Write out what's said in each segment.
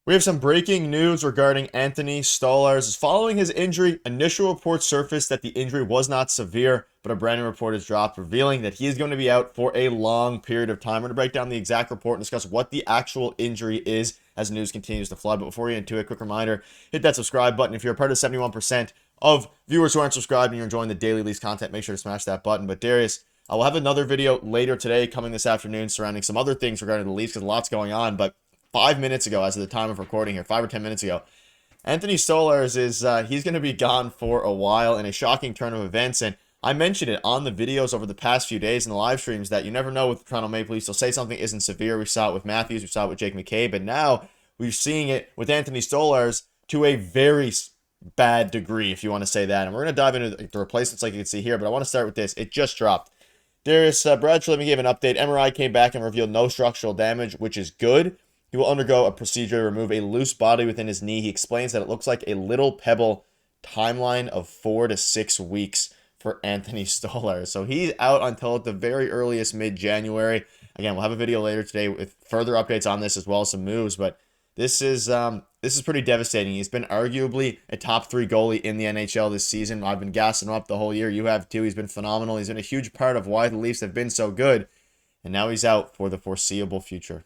We have some breaking news regarding Anthony Stolarz. Following his injury, initial reports surfaced that the injury was not severe, but a brand new report has dropped revealing that he is going to be out for a long period of time. We're going to break down the exact report and discuss what the actual injury is as news continues to flood. But before we get into it, quick reminder, hit that subscribe button. If you're a part of 71% of viewers who aren't subscribed and you're enjoying the daily Leafs content, make sure to smash that button. But Darius, I will have another video later today coming this afternoon surrounding some other things regarding the Leafs because lots going on, but 5 minutes ago, as of the time of recording here, 5 or 10 minutes ago, Anthony Stolarz is he's going to be gone for a while in a shocking turn of events. And I mentioned it on the videos over the past few days in the live streams that you never know with the Toronto Maple Leafs. They'll say something isn't severe. We saw it with Matthews, we saw it with Jake McCabe, but now we're seeing it with Anthony Stolarz to a very bad degree, if you want to say that. And we're going to dive into the replacements like you can see here, but I want to start with this. It just dropped. Darius, Brad Treliving gave an update. MRI came back and revealed no structural damage, which is good. He will undergo a procedure to remove a loose body within his knee. He explains that it looks like a little pebble. Timeline of 4 to 6 weeks for Anthony Stolarz. So he's out until at the very earliest mid-January. Again, we'll have a video later today with further updates on this as well as some moves. But this is pretty devastating. He's been arguably a top 3 goalie in the NHL this season. I've been gassing him up the whole year. You have too. He's been phenomenal. He's been a huge part of why the Leafs have been so good. And now he's out for the foreseeable future.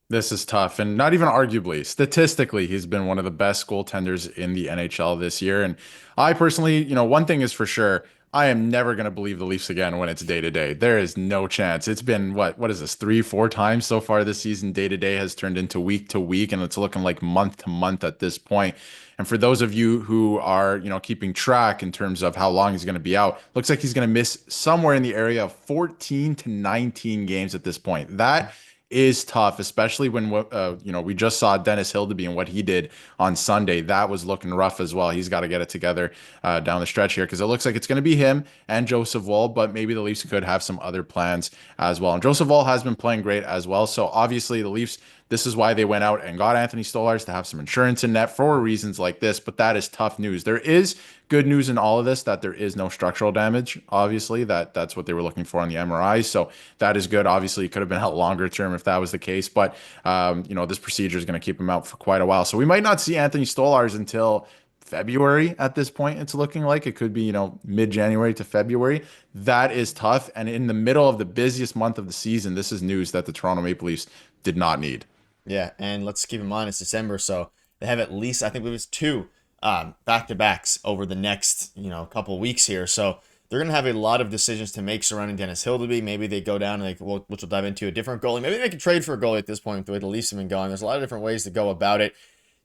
This is tough, and not even arguably. Statistically, he's been one of the best goaltenders in the NHL this year. And I personally, one thing is for sure, I am never going to believe the Leafs again when it's day to day. There is no chance. It's been what is this, 3, 4 times so far this season? Day to day has turned into week to week, and it's looking like month to month at this point. And for those of you who are, keeping track in terms of how long he's going to be out, looks like he's going to miss somewhere in the area of 14 to 19 games at this point. That is tough, especially when we just saw Dennis Hildeby and what he did on Sunday. That was looking rough as well. He's got to get it together down the stretch here because it looks like it's going to be him and Joseph Woll, but maybe the Leafs could have some other plans as well. And Joseph Woll has been playing great as well. So obviously the Leafs, this is why they went out and got Anthony Stolarz to have some insurance in net for reasons like this, but that is tough news. There is good news in all of this that there is no structural damage. Obviously, that's what they were looking for on the MRI. So that is good. Obviously, it could have been out longer term if that was the case, but this procedure is going to keep him out for quite a while. So we might not see Anthony Stolarz until February at this point. It's looking like it could be, mid-January to February. That is tough. And in the middle of the busiest month of the season, this is news that the Toronto Maple Leafs did not need. Yeah, and let's keep in mind it's December, so they have at least, I think it was 2 back-to-backs over the next, couple weeks here. So they're going to have a lot of decisions to make surrounding Dennis Hildeby. Maybe they go down and which we'll dive into a different goalie. Maybe they can trade for a goalie at this point the way the Leafs have been going. There's a lot of different ways to go about it.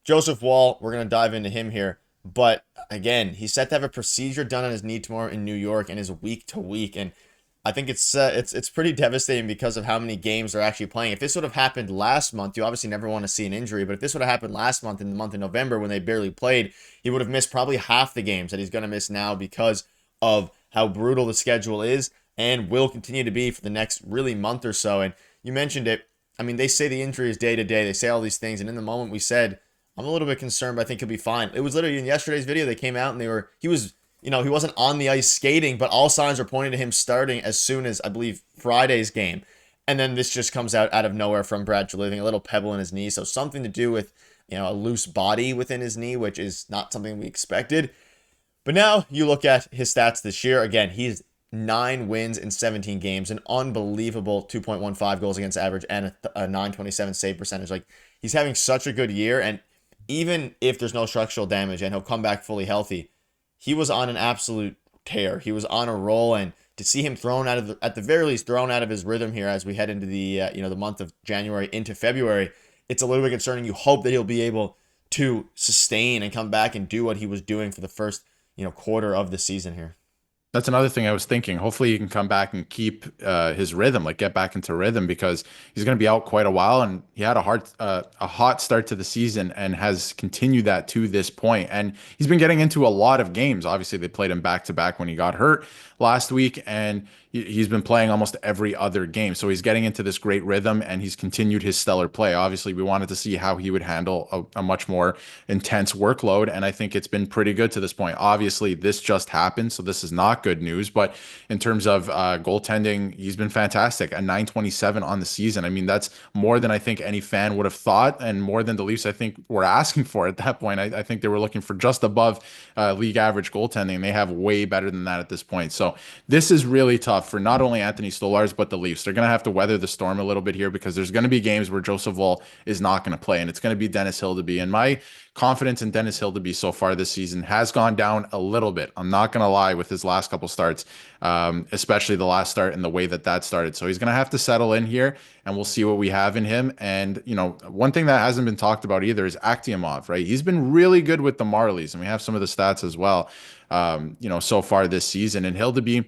Joseph Woll, we're going to dive into him here. But again, he's set to have a procedure done on his knee tomorrow in New York and is week to week. And I think it's pretty devastating because of how many games they're actually playing. If this would have happened last month, you obviously never want to see an injury, but if this would have happened last month in the month of November when they barely played, he would have missed probably half the games that he's going to miss now because of how brutal the schedule is and will continue to be for the next really month or so. And you mentioned it. I mean, they say the injury is day to day. They say all these things, and in the moment we said, I'm a little bit concerned, but I think he'll be fine. It was literally in yesterday's video they came out and he wasn't on the ice skating, but all signs are pointing to him starting as soon as, I believe, Friday's game. And then this just comes out of nowhere from Brad Treliving, a little pebble in his knee. So something to do with, a loose body within his knee, which is not something we expected. But now you look at his stats this year. Again, he's 9 wins in 17 games, an unbelievable 2.15 goals against average and a 927 save percentage. Like, he's having such a good year. And even if there's no structural damage and he'll come back fully healthy, he was on an absolute tear. He was on a roll, and to see him thrown out of at the very least thrown out of his rhythm here as we head into the the month of January into February, it's a little bit concerning. You hope that he'll be able to sustain and come back and do what he was doing for the first quarter of the season here. That's another thing I was thinking. Hopefully he can come back and keep his rhythm, like get back into rhythm, because he's going to be out quite a while, and he had a hot start to the season and has continued that to this point. And he's been getting into a lot of games. Obviously, they played him back to back when he got hurt last week, and he's been playing almost every other game. So he's getting into this great rhythm and he's continued his stellar play. Obviously, we wanted to see how he would handle a much more intense workload. And I think it's been pretty good to this point. Obviously, this just happened. So this is not good news. But in terms of goaltending, he's been fantastic. A 927 on the season. I mean, that's more than I think any fan would have thought and more than the Leafs, I think, were asking for at that point. I think they were looking for just above league average goaltending. They have way better than that at this point. So this is really tough for not only Anthony Stolarz, but the Leafs. They're going to have to weather the storm a little bit here because there's going to be games where Joseph Woll is not going to play, and it's going to be Dennis Hildeby. And my confidence in Dennis Hildeby so far this season has gone down a little bit. I'm not going to lie with his last couple starts, especially the last start and the way that that started. So he's going to have to settle in here, and we'll see what we have in him. And, you know, one thing that hasn't been talked about either is Akhtiamov, right? He's been really good with the Marlies, and we have some of the stats as well, so far this season. And Hildeby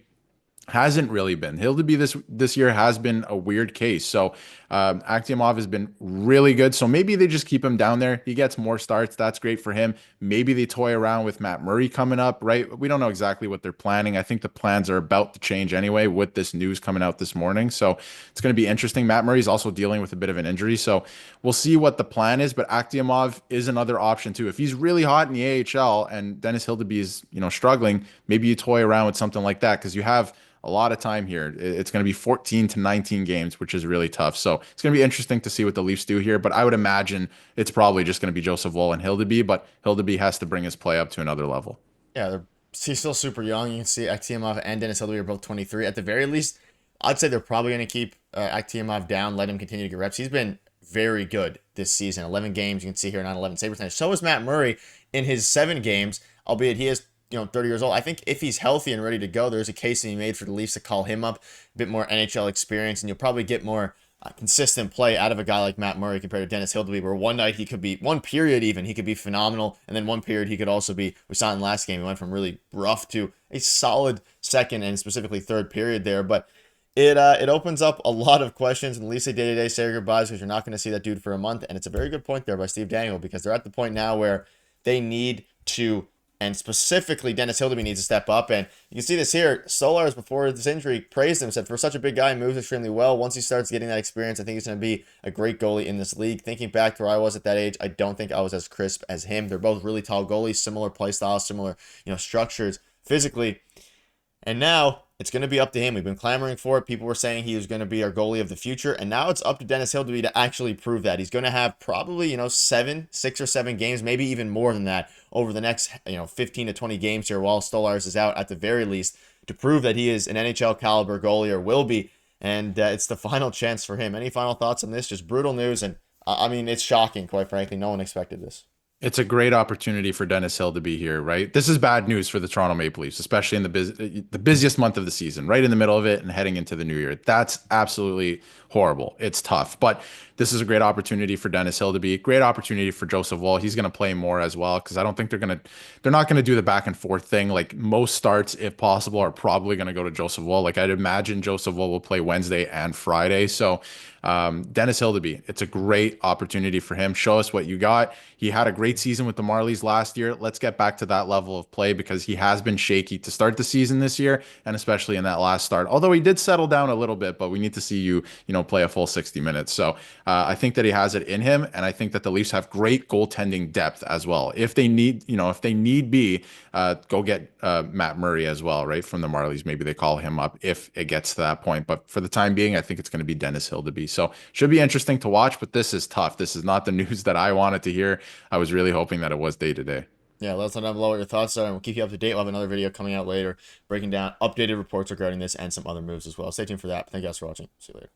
hasn't really been. Hildeby this year has been a weird case. So Akhtiamov has been really good. So maybe they just keep him down there. He gets more starts. That's great for him. Maybe they toy around with Matt Murray coming up, right? We don't know exactly what they're planning. I think the plans are about to change anyway with this news coming out this morning. So it's going to be interesting. Matt Murray is also dealing with a bit of an injury. So we'll see what the plan is. But Akhtiamov is another option too. If he's really hot in the AHL and Dennis Hildeby is, struggling, maybe you toy around with something like that because you have a lot of time here. It's going to be 14 to 19 games, which is really tough. So it's going to be interesting to see what the Leafs do here. But I would imagine it's probably just going to be Joseph Woll and Hildeby, but Hildeby has to bring his play up to another level. Yeah, he's still super young. You can see Akhtiamov and Dennis Hildeby are both 23. At the very least, I'd say they're probably going to keep Akhtiamov down, let him continue to get reps. He's been very good this season. 11 games, you can see here, 9-11 save percentage. So is Matt Murray in his 7 games, albeit he is 30 years old. I think if he's healthy and ready to go, there's a case to be made for the Leafs to call him up, a bit more NHL experience, and you'll probably get more consistent play out of a guy like Matt Murray compared to Dennis Hildeby, where one night he could be, one period even, he could be phenomenal, and then one period he could also be, we saw in the last game, he went from really rough to a solid second and specifically third period there, but it opens up a lot of questions, and the Leafs say day-to-day say your goodbyes because you're not going to see that dude for a month, and it's a very good point there by Steve Dangle because they're at the point now where they need to, and specifically Dennis Hildeby needs to step up. And you can see this here. Stolarz, before this injury, praised him, said, for such a big guy, he moves extremely well. Once he starts getting that experience, I think he's going to be a great goalie in this league. Thinking back to where I was at that age, I don't think I was as crisp as him. They're both really tall goalies, similar play styles, similar, structures physically. And now it's going to be up to him. We've been clamoring for it. People were saying he was going to be our goalie of the future. And now it's up to Dennis Hildeby to actually prove that. He's going to have probably, 6 or 7 games, maybe even more than that over the next, 15 to 20 games here while Stolarz is out at the very least to prove that he is an NHL caliber goalie or will be. And it's the final chance for him. Any final thoughts on this? Just brutal news. And it's shocking, quite frankly. No one expected this. It's a great opportunity for Dennis Hill to be here, right? This is bad news for the Toronto Maple Leafs, especially in the busiest month of the season, right in the middle of it and heading into the new year. That's absolutely horrible. It's tough, but this is a great opportunity for Dennis Hill to be a great opportunity for Joseph Woll. He's going to play more as well because I don't think they're not going to do the back and forth thing. Like most starts, if possible, are probably going to go to Joseph Woll. Like I'd imagine Joseph Woll will play Wednesday and Friday. So Dennis Hildeby, it's a great opportunity for him. Show us what you got. He had a great season with the Marlies last year. Let's get back to that level of play because he has been shaky to start the season this year, and especially in that last start. Although he did settle down a little bit, but we need to see you play a full 60 minutes. So I think that he has it in him, and I think that the Leafs have great goaltending depth as well. If they need, if they need be, go get Matt Murray as well, right, from the Marlies. Maybe they call him up if it gets to that point. But for the time being, I think it's going to be Dennis Hildeby. So should be interesting to watch, but this is tough. This is not the news that I wanted to hear. I was really hoping that it was day to day. Yeah, let us know down below what your thoughts are, and we'll keep you up to date. We'll have another video coming out later breaking down updated reports regarding this and some other moves as well. Stay tuned for that. Thank you guys for watching. See you later.